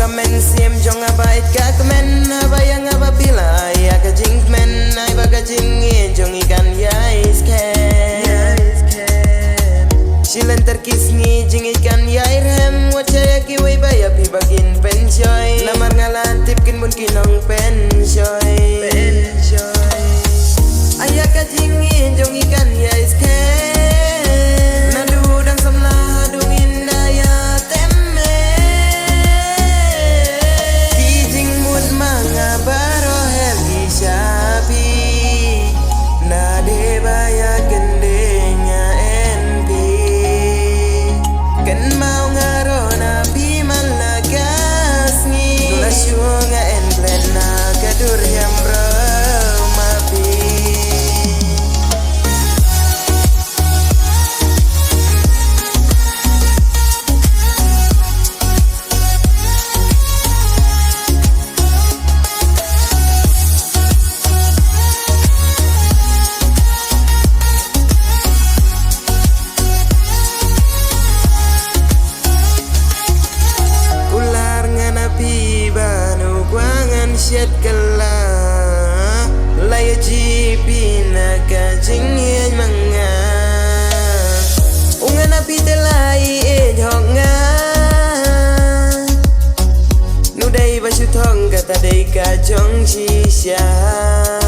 men siem jong abait ka men bayang apabila ya ka jing men ai baga jing jong ikan ya isken silen terkisngi jing ikan ya irem wacaya ki we baya pi bagin penjoy lamar ngalantip kin mun kinong penjoy ayah ka jing jong ikan ya isken Syed kala laya jipi naga jingin manga ungan api telai honga nudai basu thong kata dei ka jong chi sha